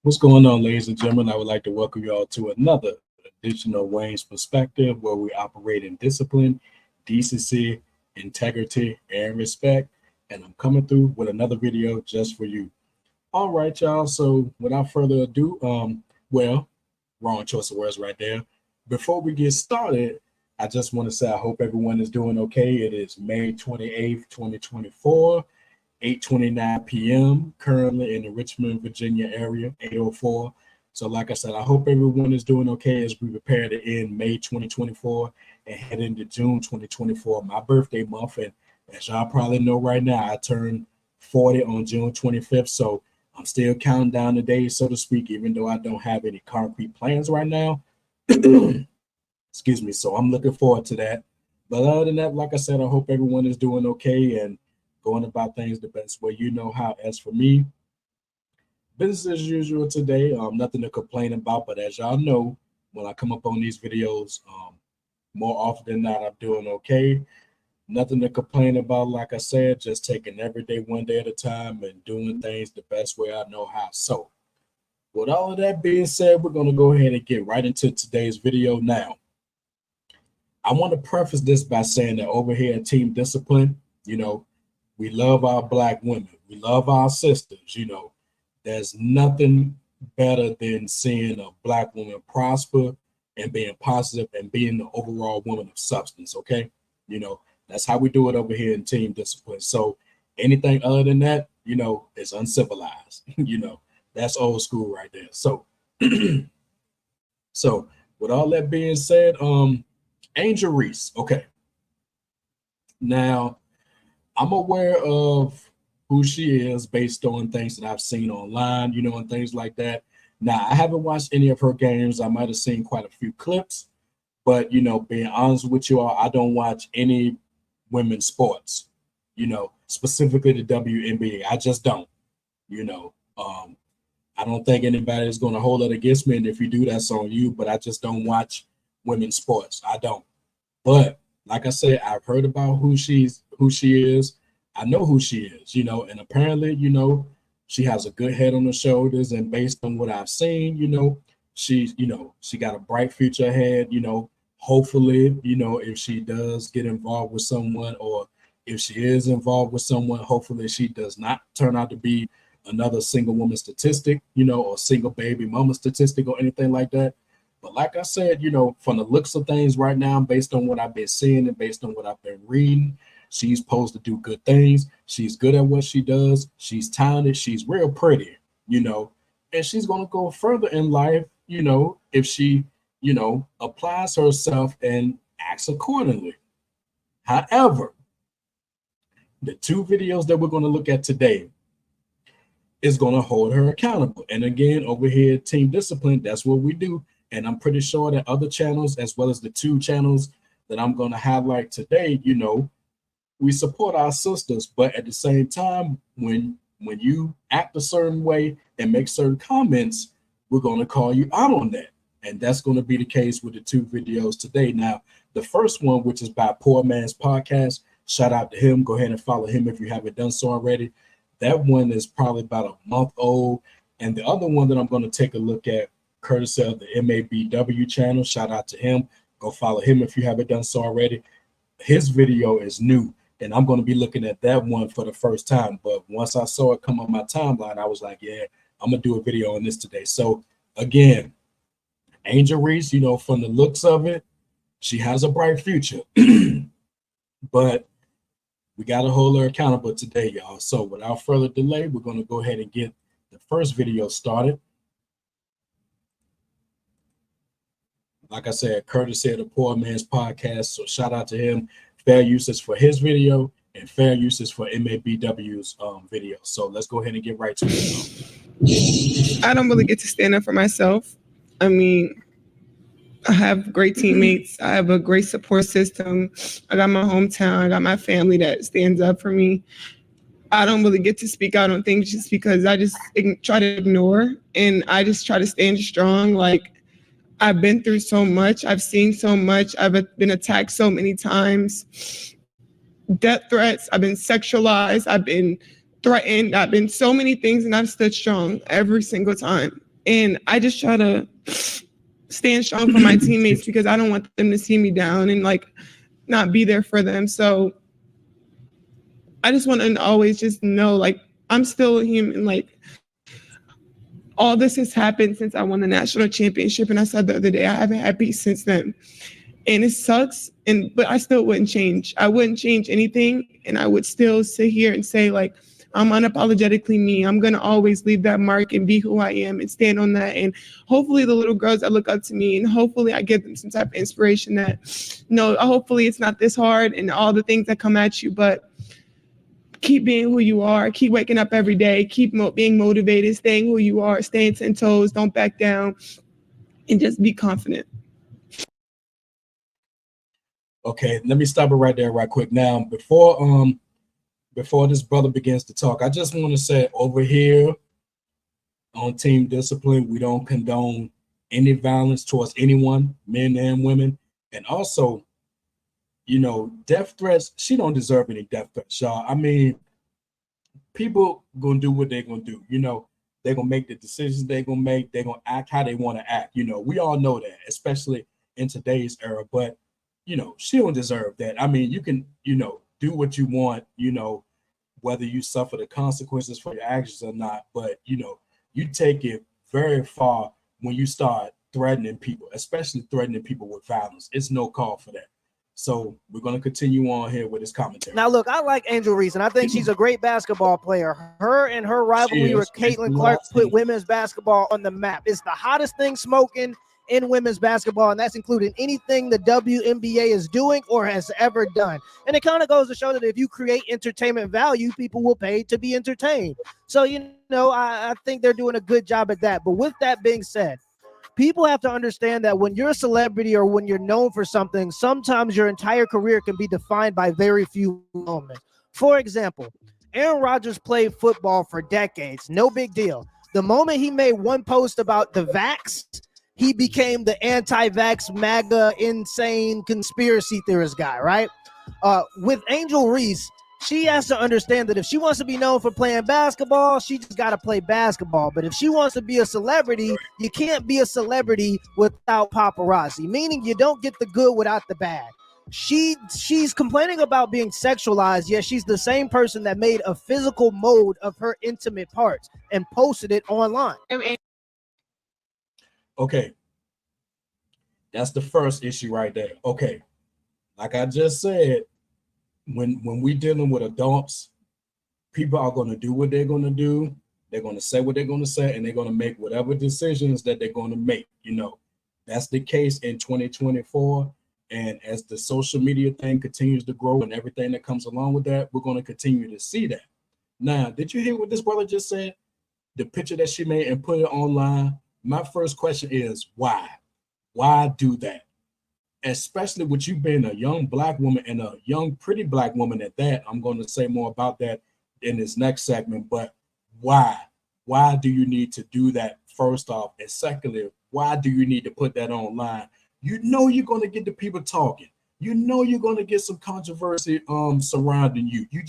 What's going on, ladies and gentlemen? I would like to welcome you all to another edition of Wayne's Perspective, where we operate in discipline, decency, integrity, and respect. And I'm coming through with another video just for you. All right, y'all. So without further ado, wrong choice of words right there. Before we get started, I just want to say I hope everyone is doing okay. It is May 28th, 2024. 8:29 p.m. currently in the Richmond, Virginia area, 8:04. So like I said, I hope everyone is doing okay as we prepare to end May 2024 and head into June 2024, my birthday month. And as y'all probably know right now, I turned 40 on June 25th. So I'm still counting down the days, so to speak, even though I don't have any concrete plans right now. Excuse me. So I'm looking forward to that. But other than that, like I said, I hope everyone is doing okay and going about things the best way you know how. As for me, business as usual today. Nothing to complain about, but as y'all know, when I come up on these videos, more often than not, I'm doing okay. Nothing to complain about. Like I said, just taking every day one day at a time and doing things the best way I know how. So, with all of that being said, we're going to go ahead and get right into today's video now. I want to preface this by saying that over here at Team Discipline, we love our Black women. We love our sisters. There's nothing better than seeing a Black woman prosper and being positive and being the overall woman of substance. Okay. That's how we do it over here in Team Discipline. So anything other than that, is uncivilized. That's old school right there. So, so with all that being said, Angel Reese. Okay. Now, I'm aware of who she is based on things that I've seen online, and things like that. Now, I haven't watched any of her games. I might have seen quite a few clips, but, being honest with you all, I don't watch any women's sports, specifically the WNBA. I just don't, I don't think anybody is going to hold it against me. And if you do, that's on you, but I just don't watch women's sports. I don't. But like I said, I've heard about who she is. I know who she is, and apparently, she has a good head on her shoulders. And based on what I've seen, she got a bright future ahead, hopefully, if she does get involved with someone, or if she is involved with someone, hopefully she does not turn out to be another single woman statistic, or single baby mama statistic or anything like that. But like I said, from the looks of things right now, based on what I've been seeing and based on what I've been reading, she's supposed to do good things. She's good at what she does. She's talented. She's real pretty, and she's going to go further in life, if she, applies herself and acts accordingly. However, the two videos that we're going to look at today is going to hold her accountable. And again, over here at Team Discipline, that's what we do. And I'm pretty sure that other channels, as well as the two channels that I'm going to highlight today, we support our sisters. But at the same time, when you act a certain way and make certain comments, we're going to call you out on that. And that's going to be the case with the two videos today. Now, the first one, which is by Poor Man's Podcast, shout out to him. Go ahead and follow him if you haven't done so already. That one is probably about a month old. And the other one that I'm going to take a look at, courtesy of the MABW channel, shout out to him. Go follow him if you haven't done so already. His video is new, and I'm going to be looking at that one for the first time. But once I saw it come on my timeline, I was like, yeah, I'm going to do a video on this today. So again, Angel Reese, from the looks of it, she has a bright future. But we got to hold her accountable today, y'all. So without further delay, we're going to go ahead and get the first video started. Like I said, courtesy of the Poor Man's Podcast. So shout out to him. Fair uses for his video and fair uses for MABW's video. So let's go ahead and get right to it. I don't really get to stand up for myself. I mean, I have great teammates. I have a great support system. I got my hometown. I got my family that stands up for me. I don't really get to speak out on things just because I just try to ignore, and I just try to stand strong. Like, I've been through so much. I've seen so much. I've been attacked so many times. Death threats. I've been sexualized. I've been threatened. I've been so many things, and I've stood strong every single time. And I just try to stand strong for my teammates because I don't want them to see me down and like not be there for them. So I just want to always just know like I'm still human. Like all this has happened since I won the national championship. And I said the other day, I haven't had peace since then. And it sucks. But I still wouldn't change. I wouldn't change anything. And I would still sit here and say, like, I'm unapologetically me. I'm going to always leave that mark and be who I am and stand on that. And hopefully the little girls that look up to me and hopefully I give them some type of inspiration that, no, hopefully it's not this hard and all the things that come at you, but keep being who you are, keep waking up every day, keep being motivated, staying who you are, staying 10 toes, don't back down, and just be confident. Okay, let me stop it right there right quick. Now, before this brother begins to talk, I just want to say over here on Team Discipline, we don't condone any violence towards anyone, men and women. And also, you know, death threats, she don't deserve any death threats, y'all. I mean, people gonna do what they're gonna do. You know, they're gonna make the decisions they're gonna make, they're gonna act how they want to act. You know, we all know that, especially in today's era, but you know, she don't deserve that. I mean, you can, you know, do what you want, you know, whether you suffer the consequences for your actions or not, but you know, you take it very far when you start threatening people, especially threatening people with violence. It's no call for that. So we're going to continue on here with this commentary. Now, look, I like Angel Reese, and I think she's a great basketball player. Her and her rivalry with Caitlin Clark put women's basketball on the map. It's the hottest thing smoking in women's basketball, and that's including anything the WNBA is doing or has ever done. And it kind of goes to show that if you create entertainment value, people will pay to be entertained. So, you know, I think they're doing a good job at that. But with that being said, people have to understand that when you're a celebrity or when you're known for something, sometimes your entire career can be defined by very few moments. For example, Aaron Rodgers played football for decades. No big deal. The moment he made one post about the vax, he became the anti-vax, MAGA, insane conspiracy theorist guy, right? With Angel Reese, she has to understand that if she wants to be known for playing basketball, she just got to play basketball. But if she wants to be a celebrity, you can't be a celebrity without paparazzi, meaning you don't get the good without the bad. She's complaining about being sexualized, yet she's the same person that made a physical mode of her intimate parts and posted it online. Okay. That's the first issue right there. Okay. Like I just said, when we dealing with adults, people are going to do what they're going to do. They're going to say what they're going to say, and they're going to make whatever decisions that they're going to make. You know, that's the case in 2024. And as the social media thing continues to grow and everything that comes along with that, we're going to continue to see that. Now, did you hear what this brother just said? The picture that she made and put it online. My first question is why? Why do that? Especially with you being a young black woman and a young, pretty black woman at that. I'm going to say more about that in this next segment, but why? Why do you need to do that first off? And secondly, why do you need to put that online? You know you're going to get the people talking. You know you're going to get some controversy surrounding you. You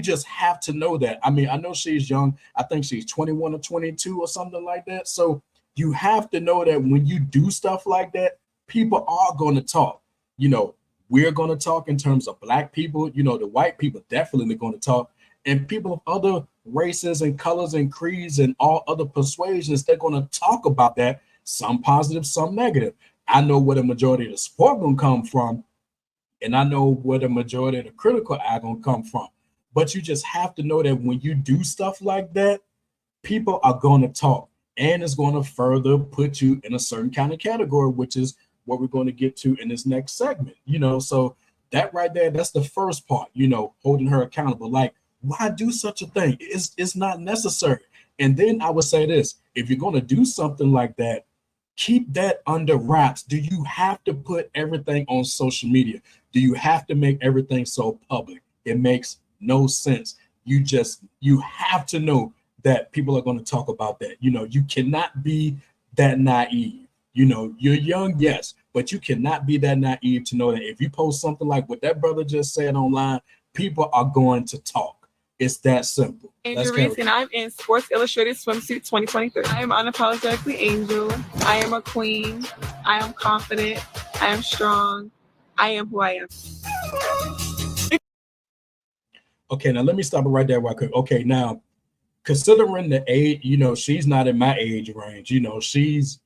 just have to know that. I mean, I know she's young. I think she's 21 or 22 or something like that. So you have to know that when you do stuff like that, people are going to talk. You know, we're going to talk in terms of black people. You know, the white people definitely going to talk. And people of other races and colors and creeds and all other persuasions, they're going to talk about that. Some positive, some negative. I know where the majority of the support going to come from. And I know where the majority of the critical eye going to come from. But you just have to know that when you do stuff like that, people are going to talk. And it's going to further put you in a certain kind of category, which is what we're going to get to in this next segment. You know, so that right there, that's the first part, you know, holding her accountable. Like, why do such a thing? It's not necessary. And then I would say this, if you're going to do something like that, keep that under wraps. Do you have to put everything on social media? Do you have to make everything so public? It makes no sense. You have to know that people are going to talk about that. You know, you cannot be that naive. You know, you're young, yes, but you cannot be that naive to know that if you post something like what that brother just said online, people are going to talk. It's that simple. Angel Reese, and I'm in Sports Illustrated Swimsuit 2023. I am unapologetically Angel. I am a queen. I am confident. I am strong. I am who I am. Okay, now let me stop it right there real quick. Okay, now considering the age, she's not in my age range. She's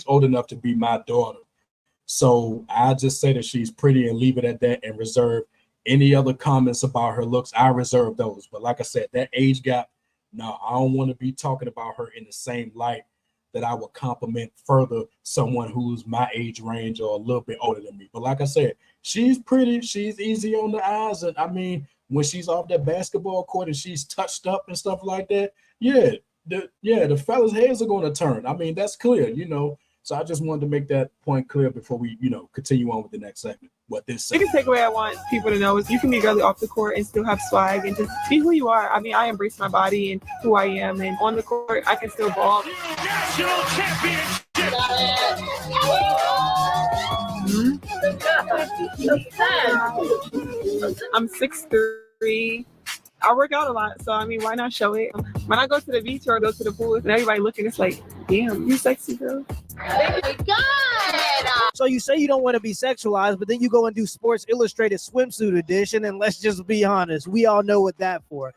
old enough to be my daughter. So I'll just say that she's pretty and leave it at that and reserve any other comments about her looks. I reserve those. But like I said, that age gap, no, I don't want to be talking about her in the same light that I would compliment further someone who's my age range or a little bit older than me. But like I said, she's pretty. She's easy on the eyes. And I mean, when she's off that basketball court and she's touched up and stuff like that, the fellas' heads are going to turn. I mean, that's clear, So I just wanted to make that point clear before we, continue on with the next segment. What this The biggest takeaway I want people to know is you can be girly off the court and still have swag and just be who you are. I mean, I embrace my body and who I am, and on the court, I can still ball. National championship. I'm 6'3". I work out a lot, so I mean, why not show it? When I go to the beach or I go to the pool and everybody looking, it's like, damn, you sexy girl. Oh my God! So you say you don't want to be sexualized, but then you go and do Sports Illustrated swimsuit edition, and let's just be honest, we all know what that for.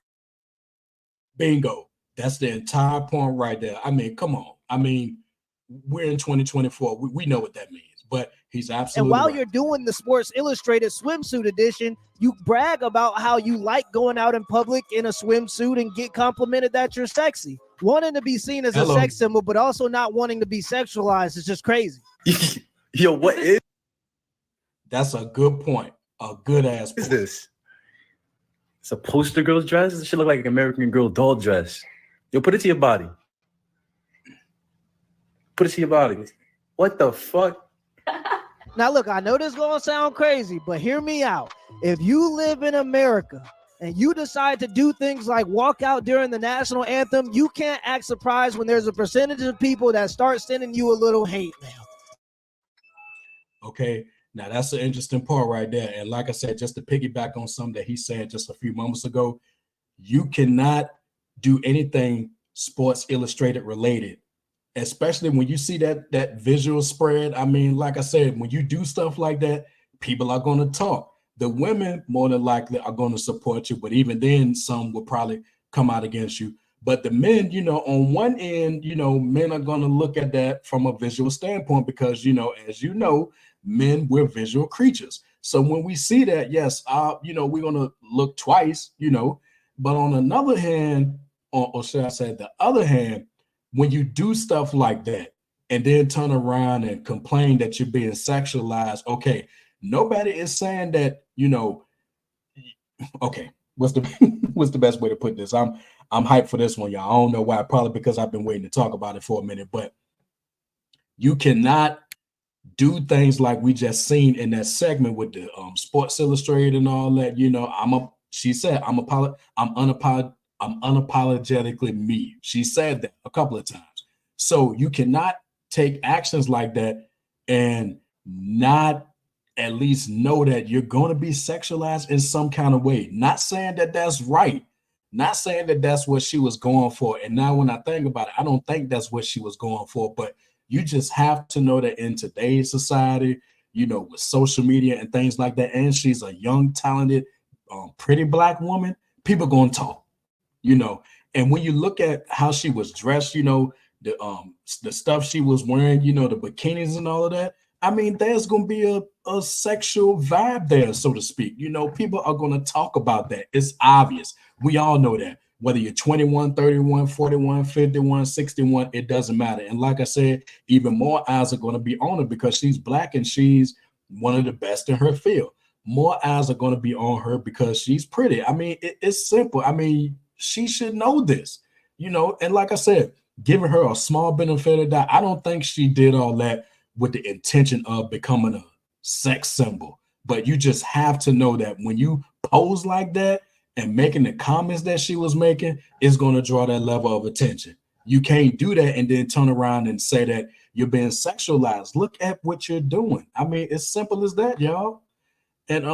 Bingo. That's the entire point right there. I mean, come on. I mean, we're in 2024. We know what that means. But he's absolutely And while right. you're doing the Sports Illustrated swimsuit edition, you brag about how you like going out in public in a swimsuit and get complimented that you're sexy. Wanting to be seen as a sex symbol, but also not wanting to be sexualized is just crazy. Yo, what is? That's a good point. A good ass point. What is this? It's a poster girl's dress? This should look like an American Girl doll dress. Yo, put it to your body. Put it to your body. What the fuck? Now, look, I know this is going to sound crazy, but hear me out. If you live in America and you decide to do things like walk out during the national anthem, you can't act surprised when there's a percentage of people that start sending you a little hate mail. Okay, now that's an interesting part right there. And like I said, just to piggyback on something that he said just a few moments ago, you cannot do anything Sports Illustrated related, especially when you see that visual spread. I mean, like I said, when you do stuff like that, people are going to talk. The women more than likely are going to support you, but even then, some will probably come out against you. But the men, on one end, men are going to look at that from a visual standpoint because, as you know, men, we're visual creatures. So when we see that, yes, we're going to look twice, but on another hand, or should I say the other hand, when you do stuff like that and then turn around and complain that you're being sexualized, okay, nobody is saying that, okay, what's the best way to put this? I'm hyped for this one, y'all. I don't know why, probably because I've been waiting to talk about it for a minute, but you cannot do things like we just seen in that segment with the Sports Illustrated and all that. She said, I'm unapologetically me. She said that a couple of times. So you cannot take actions like that and not at least know that you're going to be sexualized in some kind of way. Not saying that that's right. Not saying that that's what she was going for. And now when I think about it, I don't think that's what she was going for. But you just have to know that in today's society, with social media and things like that, and she's a young, talented, pretty Black woman, people going to talk. And when you look at how she was dressed, the stuff she was wearing, the bikinis and all of that, I mean, there's going to be a sexual vibe there, so to speak. People are going to talk about that. It's obvious. We all know that. Whether you're 21, 31, 41, 51, 61, it doesn't matter. And like I said, even more eyes are going to be on her because she's Black and she's one of the best in her field. More eyes are going to be on her because she's pretty. I mean, it's simple. I mean, she should know this, and like I said, giving her a small benefit of that, I don't think she did all that with the intention of becoming a sex symbol. But you just have to know that when you pose like that and making the comments that she was making, is going to draw that level of attention. You can't do that and then turn around and say that you're being sexualized. Look at what you're doing. I mean, it's simple as that, y'all. And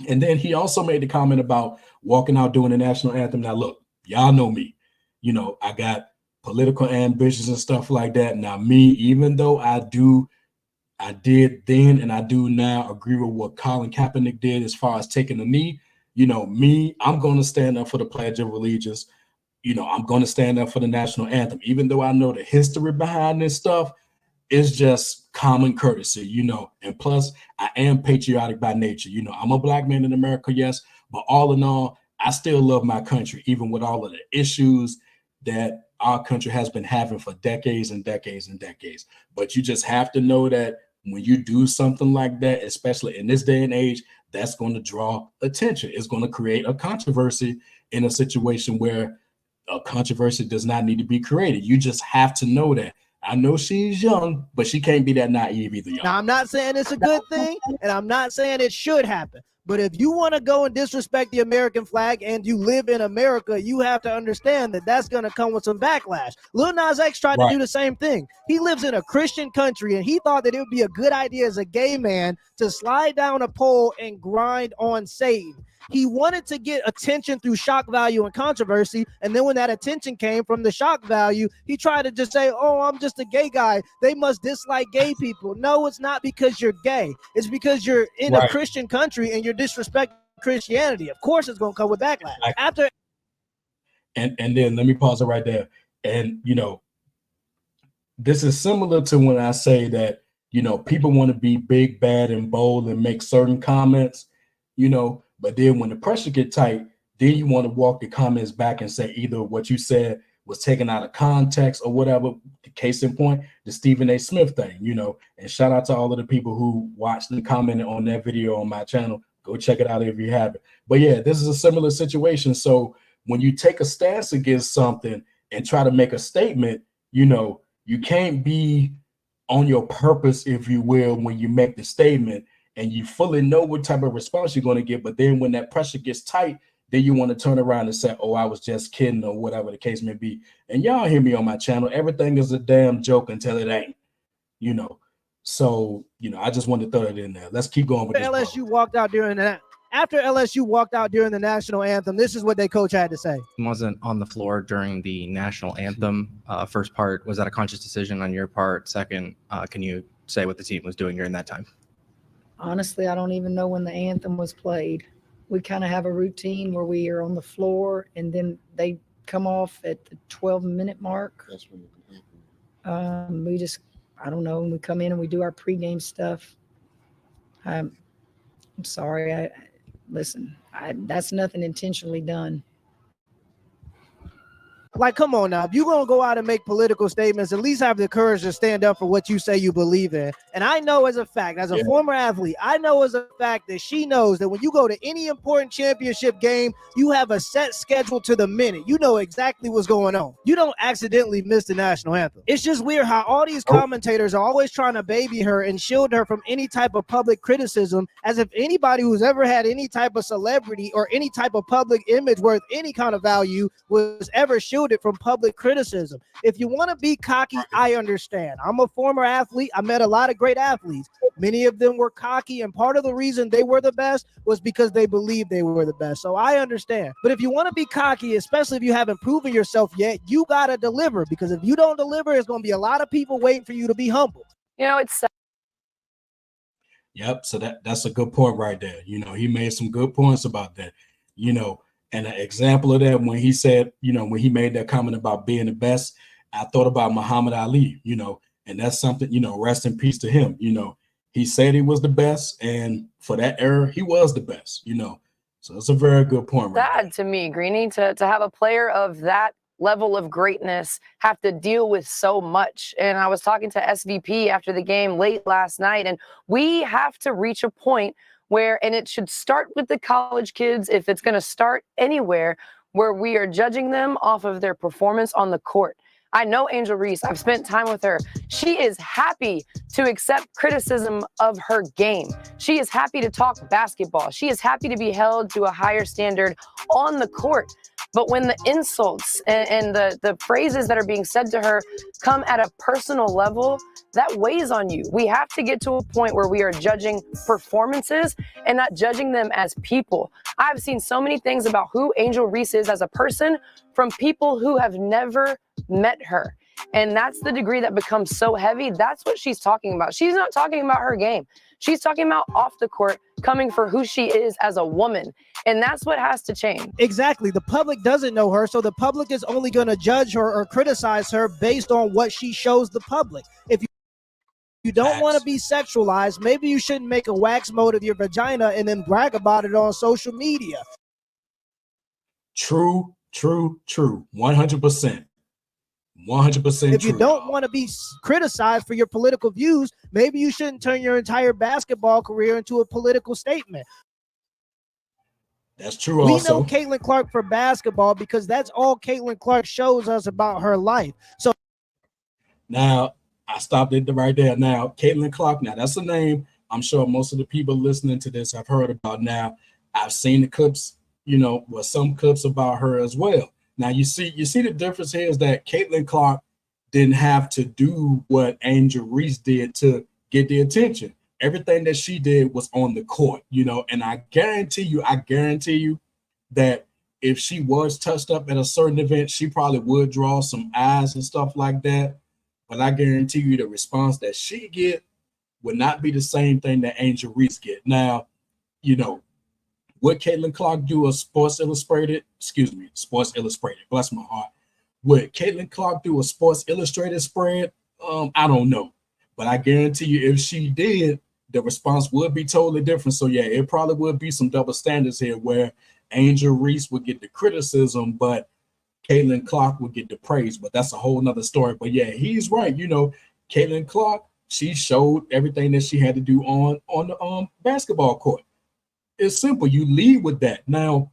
And then he also made the comment about walking out doing the national anthem. Now, look, y'all know me. You know, I got political ambitions and stuff like that. Now, me, even though I did then and I do now agree with what Colin Kaepernick did as far as taking the knee. You know, me, I'm going to stand up for the Pledge of Allegiance. You know, I'm going to stand up for the national anthem, even though I know the history behind this stuff. It's just common courtesy, you know. And plus, I am patriotic by nature. You know, I'm a black man in America, yes, but all in all, I still love my country, even with all of the issues that our country has been having for decades and decades and decades. But you just have to know that when you do something like that, especially in this day and age, that's going to draw attention. It's going to create a controversy in a situation where a controversy does not need to be created. You just have to know that. I know she's young, but she can't be that naive either. Now, I'm not saying it's a good thing, and I'm not saying it should happen. But if you want to go and disrespect the American flag and you live in America, you have to understand that that's going to come with some backlash. Lil Nas X tried to do the same thing. He lives in a Christian country, and he thought that it would be a good idea as a gay man to slide down a pole and grind on Satan. He wanted to get attention through shock value and controversy. And then when that attention came from the shock value, he tried to just say, oh, I'm just a gay guy. They must dislike gay people. No, it's not because you're gay. It's because you're in a Christian country and you're disrespecting Christianity. Of course, it's going to come with backlash. After. And then let me pause it right there. And, you know, this is similar to when I say that, you know, people want to be big, bad, and bold and make certain comments, you know, but then when the pressure get tight, then you want to walk the comments back and say either what you said was taken out of context or whatever. The case in point, the Stephen A. Smith thing, you know, and shout out to all of the people who watched and commented on that video on my channel. Go check it out if you haven't. But yeah, this is a similar situation. So when you take a stance against something and try to make a statement, you know, you can't be on your purpose, if you will, when you make the statement. And you fully know what type of response you're going to get. But then when that pressure gets tight, then you want to turn around and say, oh, I was just kidding or whatever the case may be. And y'all hear me on my channel. Everything is a damn joke until it ain't, you know. So, you know, I just wanted to throw that in there. Let's keep going with this. LSU walked out during that. After LSU walked out during the national anthem, this is what their coach had to say. Wasn't on the floor during the national anthem. First part, was that a conscious decision on your part? Second, can you say what the team was doing during that time? Honestly, I don't even know when the anthem was played. We kind of have a routine where we are on the floor and then they come off at the 12-minute mark. We just, I don't know, we come in and we do our pregame stuff. I'm sorry. Listen, that's nothing intentionally done. Like, come on now. If you're going to go out and make political statements, at least have the courage to stand up for what you say you believe in. And I know as a fact, as a former athlete, I know as a fact that she knows that when you go to any important championship game, you have a set schedule to the minute. You know exactly what's going on. You don't accidentally miss the national anthem. It's just weird how all these commentators are always trying to baby her and shield her from any type of public criticism, as if anybody who's ever had any type of celebrity or any type of public image worth any kind of value was ever shielded from public criticism. If you want to be cocky, I understand. I'm a former athlete. I met a lot of great athletes. Many of them were cocky, and part of the reason they were the best was because they believed they were the best. So I understand. But if you want to be cocky, especially if you haven't proven yourself yet, you got to deliver, because if you don't deliver, there's going to be a lot of people waiting for you to be humble. You know, it's Yep. So that's a good point right there. You know, he made some good points about that, you know. And an example of that, when he said, you know, when he made that comment about being the best, I thought about Muhammad Ali, you know, and that's something, you know, rest in peace to him. You know, he said he was the best, and for that era, he was the best, you know. So it's a very good point. Sad to me, Greeny, to have a player of that level of greatness have to deal with so much. And I was talking to SVP after the game late last night, and we have to reach a point where, and it should start with the college kids, if it's going to start anywhere, where we are judging them off of their performance on the court. I know Angel Reese. I've spent time with her. She is happy to accept criticism of her game. She is happy to talk basketball. She is happy to be held to a higher standard on the court. But when the insults and the phrases that are being said to her come at a personal level, that weighs on you. We have to get to a point where we are judging performances and not judging them as people. I've seen so many things about who Angel Reese is as a person from people who have never met her. And that's the degree that becomes so heavy. That's what she's talking about. She's not talking about her game. She's talking about off the court, coming for who she is as a woman. And that's what has to change. Exactly. The public doesn't know her, so the public is only going to judge her or criticize her based on what she shows the public. If you don't want to be sexualized, maybe you shouldn't make a wax mold of your vagina and then brag about it on social media. True. 100%. 100% If you don't want to be criticized for your political views, maybe you shouldn't turn your entire basketball career into a political statement. That's true. We also know Caitlin Clark for basketball because that's all Caitlin Clark shows us about her life. So now I stopped it right there. Now, Caitlin Clark, now that's a name I'm sure most of the people listening to this have heard about. Now, I've seen the clips, some clips about her as well. Now, you see the difference here is that Caitlin Clark didn't have to do what Angel Reese did to get the attention. Everything that she did was on the court, and I guarantee you that if she was touched up at a certain event, she probably would draw some eyes and stuff like that. But I guarantee you the response that she get would not be the same thing that Angel Reese get. Now, would Caitlin Clark do a Sports Illustrated, bless my heart. Would Caitlin Clark do a Sports Illustrated spread? I don't know. But I guarantee you if she did, the response would be totally different. So, yeah, it probably would be some double standards here where Angel Reese would get the criticism, but Caitlin Clark would get the praise. But that's a whole nother story. But, yeah, he's right. Caitlin Clark, she showed everything that she had to do on the basketball court. It's simple. You lead with that. Now,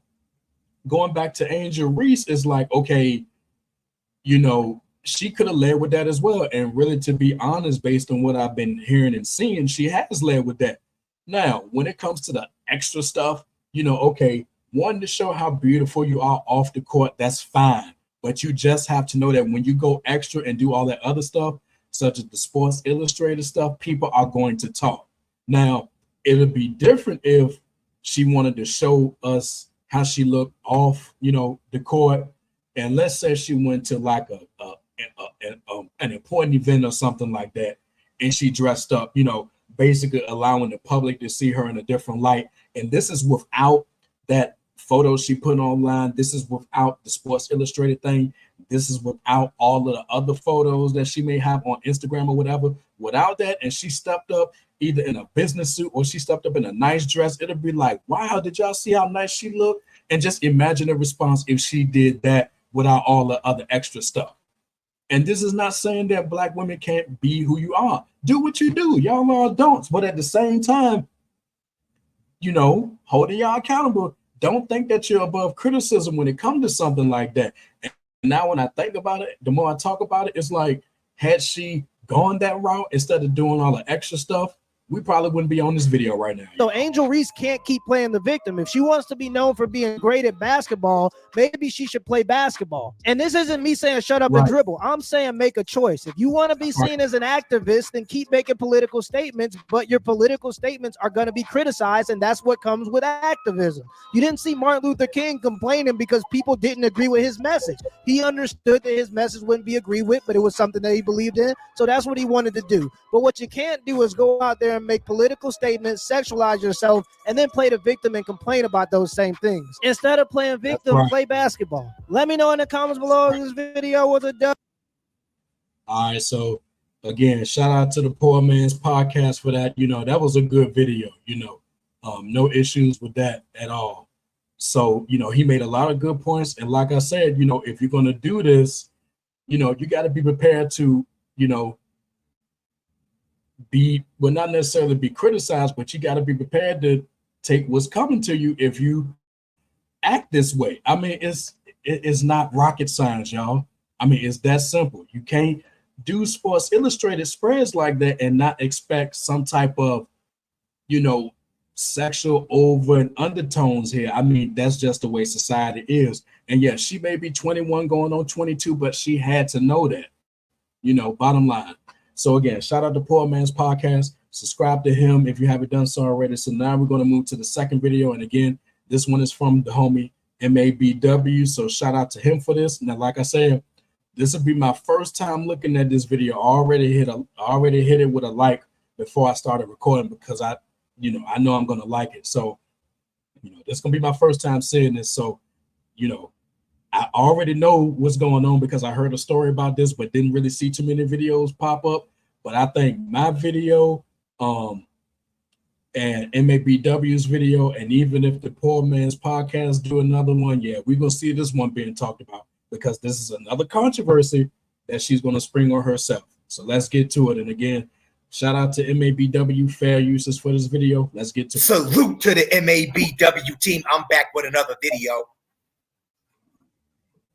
going back to Angel Reese is like, okay, she could have led with that as well. And really, to be honest, based on what I've been hearing and seeing, she has led with that. Now, when it comes to the extra stuff, okay, one, to show how beautiful you are off the court, that's fine. But you just have to know that when you go extra and do all that other stuff, such as the Sports Illustrated stuff, people are going to talk. Now, it would be different if she wanted to show us how she looked off, the court. And let's say she went to like an important event or something like that, and she dressed up, basically allowing the public to see her in a different light. And this is without that photo she put online. This is without the Sports Illustrated thing. This is without all of the other photos that she may have on Instagram or whatever. Without that, and she stepped up either in a business suit or she stepped up in a nice dress, it'll be like, wow, did y'all see how nice she looked? And just imagine the response if she did that without all the other extra stuff. And this is not saying that Black women can't be who you are. Do what you do. Y'all are adults. But at the same time, holding y'all accountable, don't think that you're above criticism when it comes to something like that. And now when I think about it, the more I talk about it, it's like, had she gone that route instead of doing all the extra stuff, we probably wouldn't be on this video right now. So Angel Reese can't keep playing the victim. If she wants to be known for being great at basketball, maybe she should play basketball. And this isn't me saying shut up and dribble. I'm saying make a choice. If you want to be seen as an activist, then keep making political statements, but your political statements are going to be criticized, and that's what comes with activism. You didn't see Martin Luther King complaining because people didn't agree with his message. He understood that his message wouldn't be agreed with, but it was something that he believed in, so that's what he wanted to do. But what you can't do is go out there and make political statements, sexualize yourself, and then play the victim and complain about those same things. Instead of playing victim, play basketball. Let me know in the comments below if this video was a dub. All right, so again, shout out to the Poor Man's Podcast for that. That was a good video. No issues with that at all. So, he made a lot of good points. And like I said, if you're going to do this, you got to be prepared to, not necessarily be criticized, but you got to be prepared to take what's coming to you if you act this way. I mean, it's not rocket science, y'all. I mean, it's that simple. You can't do Sports Illustrated spreads like that and not expect some type of, sexual over and undertones here. I mean, that's just the way society is. And yes, she may be 21 going on 22, but she had to know that, bottom line. So again, shout out to Poor Man's Podcast. Subscribe to him if you haven't done so already. So now we're going to move to the second video. And again, this one is from the homie MABW. So shout out to him for this. Now, like I said, this will be my first time looking at this video. I already hit it with a like before I started recording because I know I'm going to like it. So, this is going to be my first time seeing this. So, I already know what's going on because I heard a story about this, but didn't really see too many videos pop up. But I think my video, and MABW's video, and even if the Poor Man's Podcast do another one, yeah, we're going to see this one being talked about because this is another controversy that she's going to spring on herself. So let's get to it. And again, shout out to MABW Fair Uses for this video. Let's get to it. Salute to the MABW team. I'm back with another video.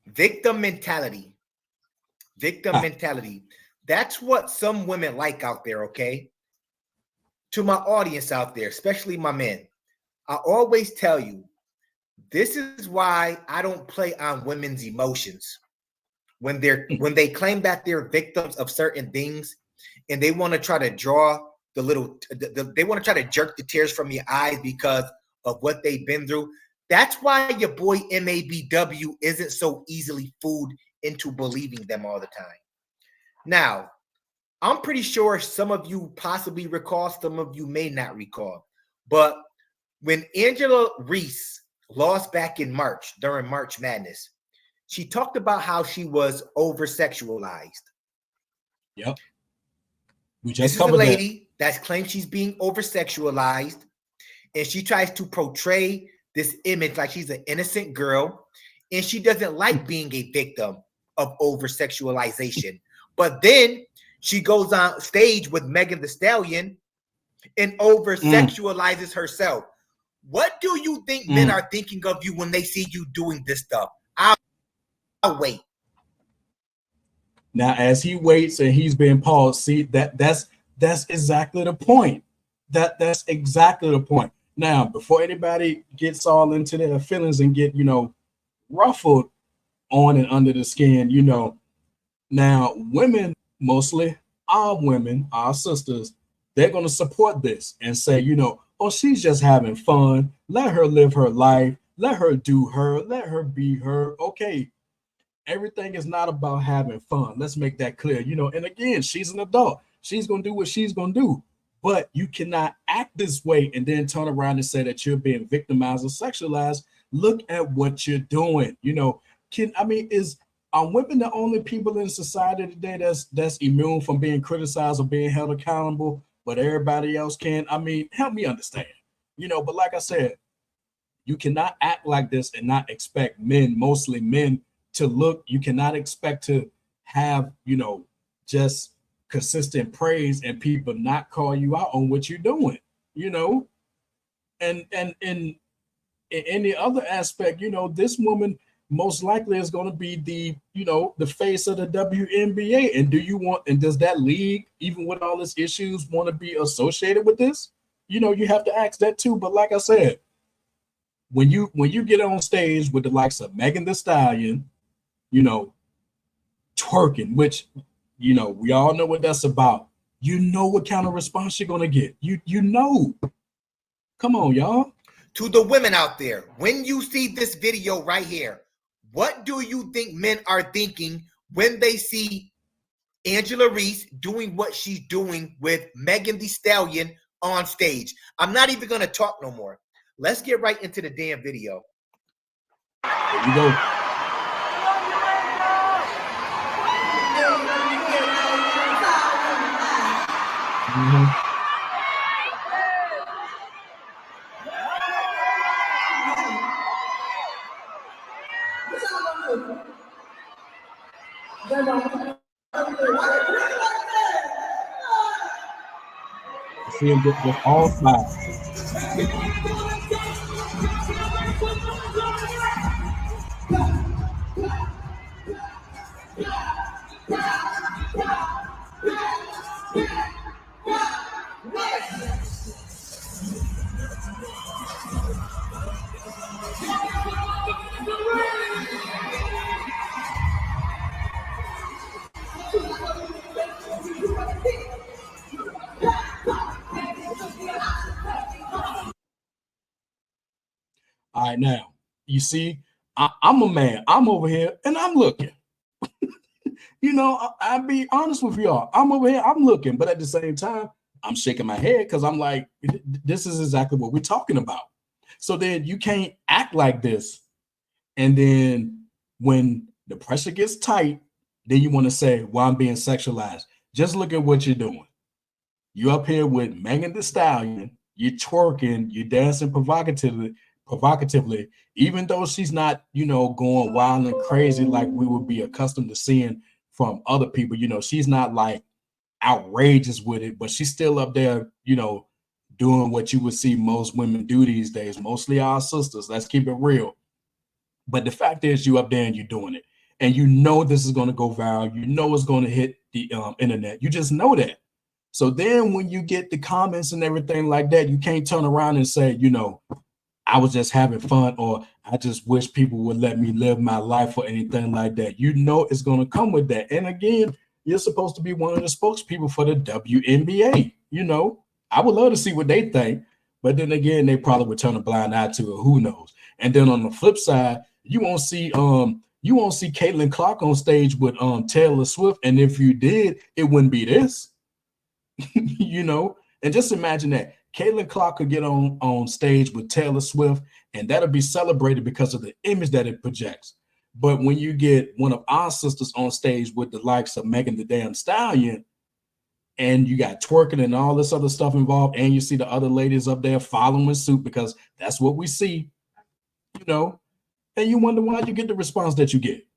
Victim mentality. Victim mentality. That's what some women like out there, okay? To my audience out there, especially my men, I always tell you, this is why I don't play on women's emotions. When they claim that they're victims of certain things and they want to try to draw they want to try to jerk the tears from your eyes because of what they've been through. That's why your boy MABW isn't so easily fooled into believing them all the time. Now, I'm pretty sure some of you possibly recall, some of you may not recall, but when Angela Reese lost back in March, during March Madness, she talked about how she was over-sexualized. Yep. This is a lady that claims she's being over-sexualized, and she tries to portray this image like she's an innocent girl, and she doesn't like being a victim of over-sexualization. But then she goes on stage with Megan Thee Stallion and over-sexualizes herself. What do you think men are thinking of you when they see you doing this stuff? I'll wait. Now, as he waits and he's being paused, see that's exactly the point. That's exactly the point. Now, before anybody gets all into their feelings and get, ruffled on and under the skin, now women, mostly our women, our sisters, they're going to support this and say, oh, she's just having fun. Let her live her life. Let her do her. Let her be her. Okay. Everything is not about having fun. Let's make that clear, and again, she's an adult. She's going to do what she's going to do. But you cannot act this way and then turn around and say that you're being victimized or sexualized. Look at what you're doing. Are women the only people in society today that's immune from being criticized or being held accountable, but everybody else can? Help me understand. But like I said, you cannot act like this and not expect men, mostly men, to look. You cannot expect to have, just consistent praise and people not call you out on what you're doing, and in any other aspect, this woman most likely is going to be the face of the WNBA. And does that league, even with all its issues, want to be associated with this? You have to ask that too. But like I said, when you get on stage with the likes of Megan Thee Stallion, twerking, which we all know what that's about. What kind of response you're gonna get. Come on, y'all. To the women out there, when you see this video right here, what do you think men are thinking when they see Angela Reese doing what she's doing with Megan Thee Stallion on stage? I'm not even gonna talk no more. Let's get right into the damn video. There you go. See him just all sides. right now. You see, I'm a man. I'm over here and I'm looking. I'll be honest with y'all. I'm over here, I'm looking, but at the same time, I'm shaking my head because I'm like, this is exactly what we're talking about. So then you can't act like this. And then when the pressure gets tight, then you want to say, well, I'm being sexualized. Just look at what you're doing. You're up here with Megan Thee Stallion. You're twerking. You're dancing provocatively, even though she's not, going wild and crazy like we would be accustomed to seeing from other people. She's not like outrageous with it, but she's still up there, doing what you would see most women do these days, mostly our sisters. Let's keep it real. But the fact is, you up there and you're doing it, and this is going to go viral. It's going to hit the internet. You just know that. So then when you get the comments and everything like that, you can't turn around and say, I was just having fun, or I just wish people would let me live my life or anything like that. It's going to come with that. And again, you're supposed to be one of the spokespeople for the WNBA. I would love to see what they think, but then again, they probably would turn a blind eye to it. Who knows? And then on the flip side, you won't see Caitlin Clark on stage with Taylor Swift. And if you did, it wouldn't be this. And just imagine that Caitlin Clark could get on stage with Taylor Swift, and that'll be celebrated because of the image that it projects. But when you get one of our sisters on stage with the likes of Megan Thee Stallion, and you got twerking and all this other stuff involved, and you see the other ladies up there following suit because that's what we see, and you wonder why you get the response that you get.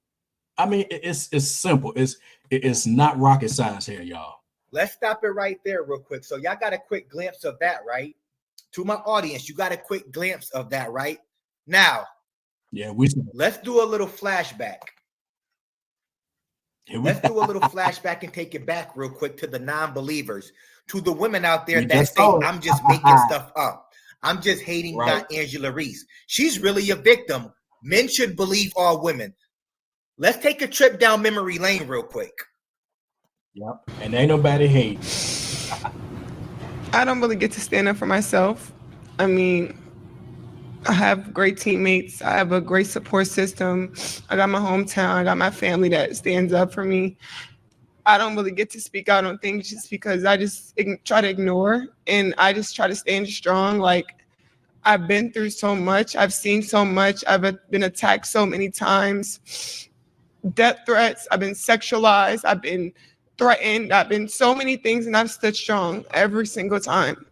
I mean, it's simple. It's not rocket science here, y'all. Let's stop it right there real quick. So y'all got a quick glimpse of that, right? To my audience, you got a quick glimpse of that, right? Now, let's do a little flashback. Let's do a little flashback and take it back real quick to the non-believers, to the women out there that say, I'm just making stuff up. I'm just hating Angela Reese. She's really a victim. Men should believe all women. Let's take a trip down memory lane real quick. Yep. And ain't nobody hate. I don't really get to stand up for myself. I mean, I have great teammates. I have a great support system. I got my hometown. I got my family that stands up for me. I don't really get to speak out on things just because I just try to ignore, and I just try to stand strong. Like, I've been through so much. I've seen so much. I've been attacked so many times. Death threats. I've been sexualized. I've been threatened. I've been so many things, and I've stood strong every single time.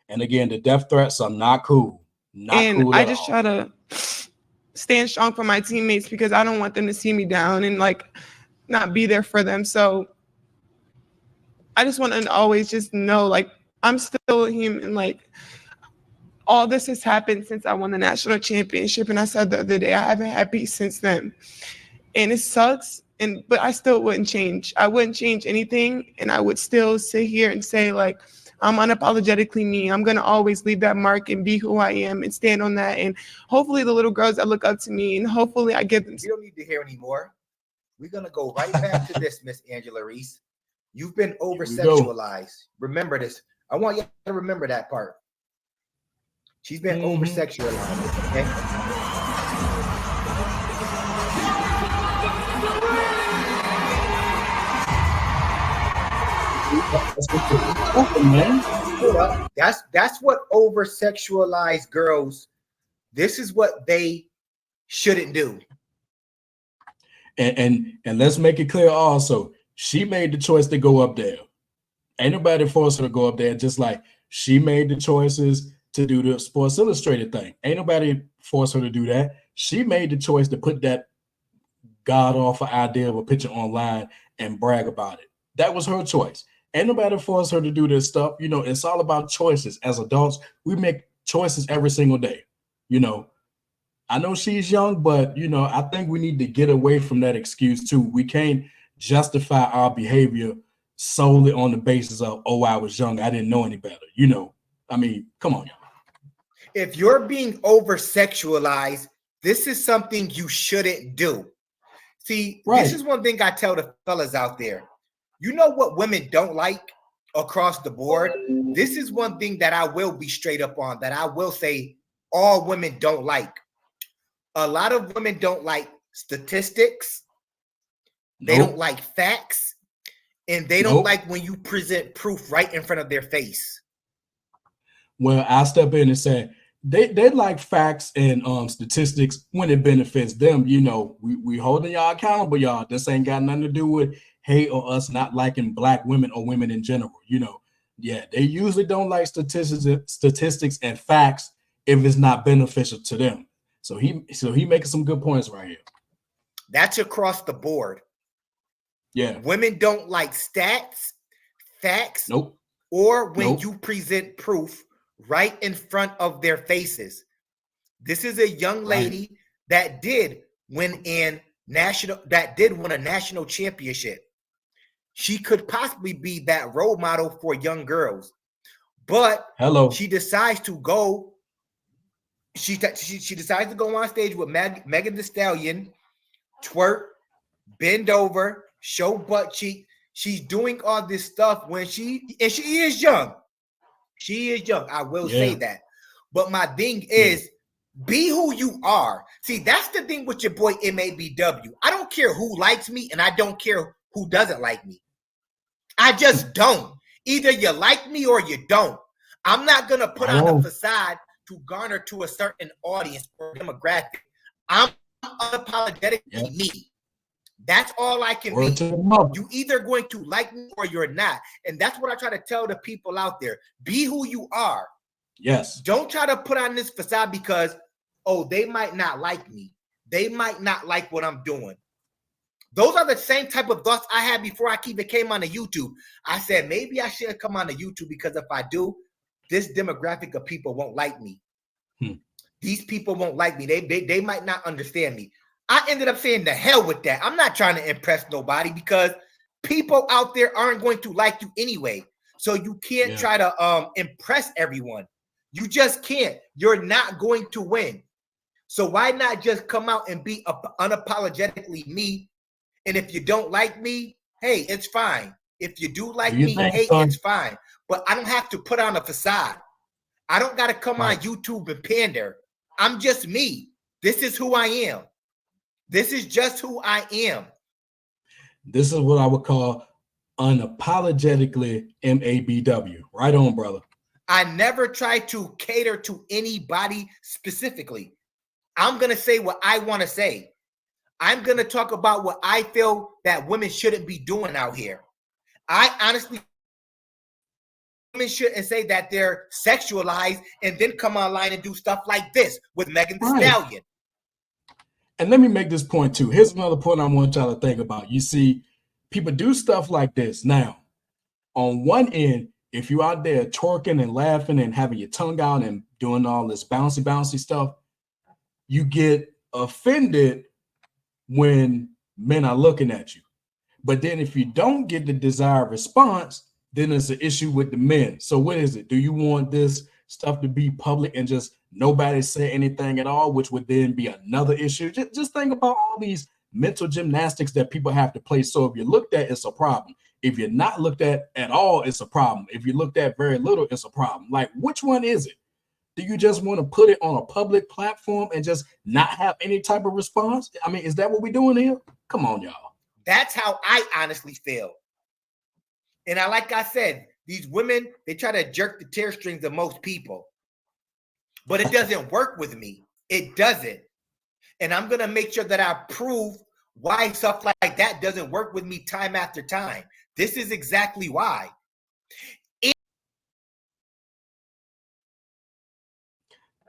And again, the death threats are not cool. I just try to stand strong for my teammates because I don't want them to see me down and like not be there for them. So I just want to always just know, like, I'm still a human. Like, all this has happened since I won the national championship. And I said the other day, I haven't had peace since then. And it sucks. But I still wouldn't change. I wouldn't change anything. And I would still sit here and say, like, I'm unapologetically me. I'm going to always leave that mark and be who I am and stand on that. And hopefully the little girls that look up to me, and hopefully I give them. You don't need to hear anymore. We're going to go right back to this, Miss Angela Reese. You've been over-sexualized. Remember this. I want you to remember that part. She's been over-sexualized, okay? That's what over-sexualized girls, this is what they shouldn't do. And let's make it clear also, she made the choice to go up there. Ain't nobody forced her to go up there, just like she made the choices to do the Sports Illustrated thing. Ain't nobody forced her to do that. She made the choice to put that god-awful idea of a picture online and brag about it. That was her choice. Ain't nobody forced her to do this stuff. It's all about choices. As adults, we make choices every single day. I know she's young, but, I think we need to get away from that excuse too. We can't justify our behavior solely on the basis of, oh, I was young, I didn't know any better. I mean, come on, y'all. If you're being over-sexualized, this is something you shouldn't do. See, This is one thing I tell the fellas out there. You know what women don't like across the board? This is one thing that I will be straight up on, that I will say all women don't like. A lot of women don't like statistics. They don't like facts. And they don't like when you present proof right in front of their face. Well, I'll step in and say they like facts and statistics when it benefits them. You know, we holding y'all accountable, y'all. This ain't got nothing to do with hate or us not liking black women or women in general. You know, yeah, they usually don't like statistics and facts if it's not beneficial to them. So he making some good points right here. That's across the board. Yeah. Women don't like stats, facts, or when you present proof right in front of their faces. This is a young lady that did win a national championship. She could possibly be that role model for young girls. But she decides to go. She decides to go on stage with Megan Thee Stallion, twerk, bend over, show butt cheek. She's doing all this stuff when she is young. She is young. I will say that. But my thing is, be who you are. See, that's the thing with your boy MABW. I don't care who likes me and I don't care who doesn't like me. I just don't. Either you like me or you don't. I'm not going to put on a facade to garner to a certain audience or demographic. I'm unapologetically me. That's all I can be. You either going to like me or you're not. And that's what I try to tell the people out there. Be who you are. Yes. Don't try to put on this facade because, they might not like me. They might not like what I'm doing. Those are the same type of thoughts I had before I even came on the YouTube. I said, maybe I shouldn't come on the YouTube because if I do, this demographic of people won't like me. These people won't like me. They might not understand me. I ended up saying the hell with that. I'm not trying to impress nobody because people out there aren't going to like you anyway. So you can't try to impress everyone. You just can't. You're not going to win. So why not just come out and be unapologetically me? And if you don't like me, hey, it's fine. If you do like me, hey, it's fine. But I don't have to put on a facade. I don't got to come on YouTube and pander. I'm just me. This is who I am. This is just who I am. This is what I would call unapologetically MABW. Right on, brother. I never try to cater to anybody specifically. I'm going to say what I want to say. I'm going to talk about what I feel that women shouldn't be doing out here. I honestly, women shouldn't say that they're sexualized and then come online and do stuff like this with Megan Thee Stallion. And let me make this point too. Here's another point I want y'all to think about. You see, people do stuff like this. Now, on one end, if you're out there twerking and laughing and having your tongue out and doing all this bouncy stuff, you get offended when men are looking at you. But then if you don't get the desired response, then it's an issue with the men. So what is it? Do you want this stuff to be public and just nobody say anything at all, which would then be another issue? Just think about all these mental gymnastics that people have to play. So if you're looked at, it's a problem. If you're not looked at all, it's a problem. If you looked at very little, it's a problem. Like, which one is it? Do you just want to put it on a public platform and just not have any type of response? I mean, is that what we're doing here? Come on, y'all. That's how I honestly feel. And like I said, these women, they try to jerk the tear strings of most people. But it doesn't work with me. It doesn't. And I'm going to make sure that I prove why stuff like that doesn't work with me time after time. This is exactly why.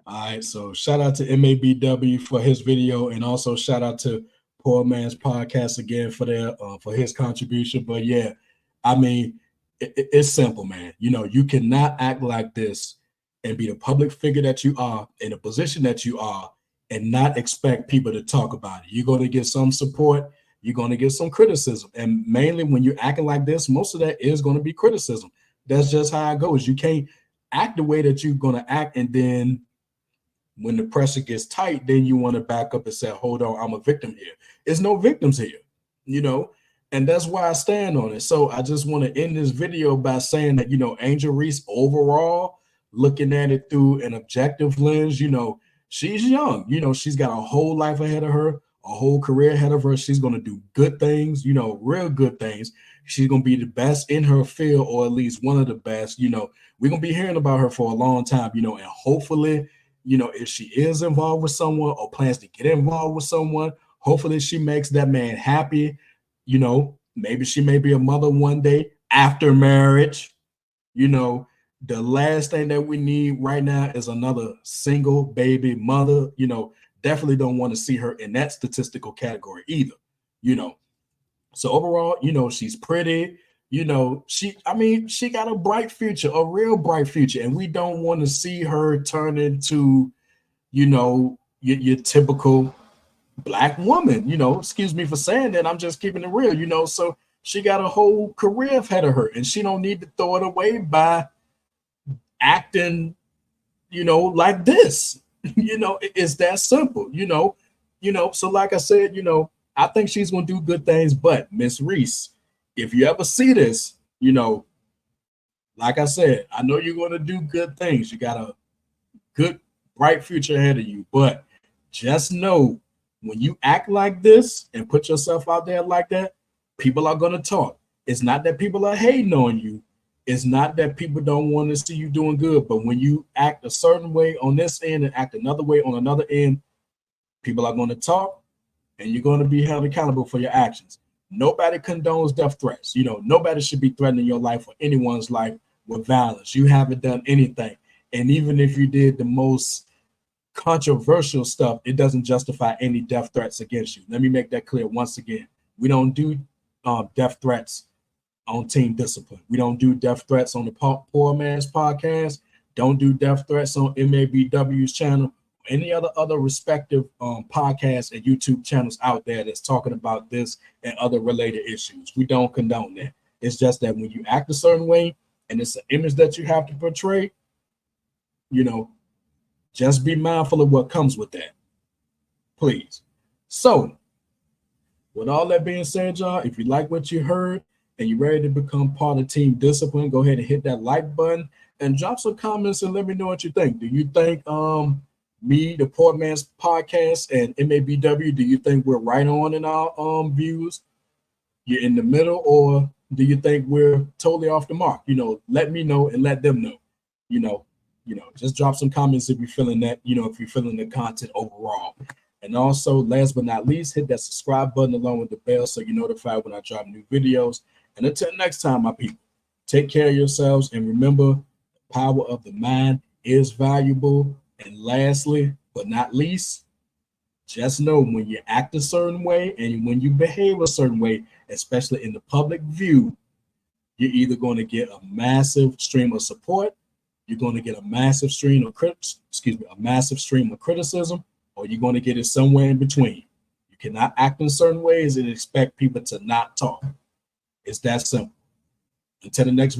All right, so shout out to MABW for his video, and also shout out to Poor Man's Podcast again for his contribution. But yeah, I mean, it's simple, man. You know, you cannot act like this and be the public figure that you are in a position that you are and not expect people to talk about it. You're going to get some support. You're going to get some criticism. And mainly when you're acting like this, most of that is going to be criticism. That's just how it goes. You can't act the way that you're going to act, and then when the pressure gets tight, then you want to back up and say, hold on, I'm a victim here. There's no victims here, you know, and that's why I stand on it. So I just want to end this video by saying that, you know, Angel Reese overall, looking at it through an objective lens, she's young. She's got a whole life ahead of her, a whole career ahead of her. She's going to do good things, real good things. She's going to be the best in her field, or at least one of the best. We're going to be hearing about her for a long time, and hopefully, if she is involved with someone or plans to get involved with someone, hopefully she makes that man happy. Maybe she may be a mother one day after marriage. The last thing that we need right now is another single baby mother. Definitely don't want to see her in that statistical category either. So overall, she's pretty. She got a bright future, a real bright future, and we don't want to see her turn into, your typical Black woman. Excuse me for saying that. I'm just keeping it real. So she got a whole career ahead of her, and she don't need to throw it away by acting, like this. It's that simple. So like I said, I think she's gonna do good things. But Miss Reese, if you ever see this, like I said, I know you're gonna do good things. You got a good, bright future ahead of you. But just know, when you act like this and put yourself out there like that, people are gonna talk. It's not that people are hating on you. It's not that people don't want to see you doing good. But when you act a certain way on this end and act another way on another end, people are going to talk, and you're going to be held accountable for your actions. Nobody condones death threats. Nobody should be threatening your life or anyone's life with violence. You haven't done anything. And even if you did the most controversial stuff, it doesn't justify any death threats against you. Let me make that clear once again. We don't do death threats on Team Discipline. We don't do death threats on the Poor Man's Podcast. Don't do death threats on MABW's channel. Any other respective podcasts and YouTube channels out there that's talking about this and other related issues. We don't condone that. It's just that when you act a certain way and it's an image that you have to portray, just be mindful of what comes with that, please. So, with all that being said, y'all, if you like what you heard and you're ready to become part of Team Discipline, go ahead and hit that like button and drop some comments and let me know what you think. Do you think me, the Poor Man's Podcast, and MABW, do you think we're right on in our views? You're in the middle, or do you think we're totally off the mark? Let me know and let them know. Just drop some comments if you're feeling that, if you're feeling the content overall. And also, last but not least, hit that subscribe button along with the bell so you're notified when I drop new videos. And until next time, my people, take care of yourselves, and remember, the power of the mind is valuable. And lastly, but not least, just know, when you act a certain way and when you behave a certain way, especially in the public view, you're either going to get a massive stream of support, you're going to get a massive stream of criticism, or you're going to get it somewhere in between. You cannot act in certain ways and expect people to not talk. It's that simple. Until the next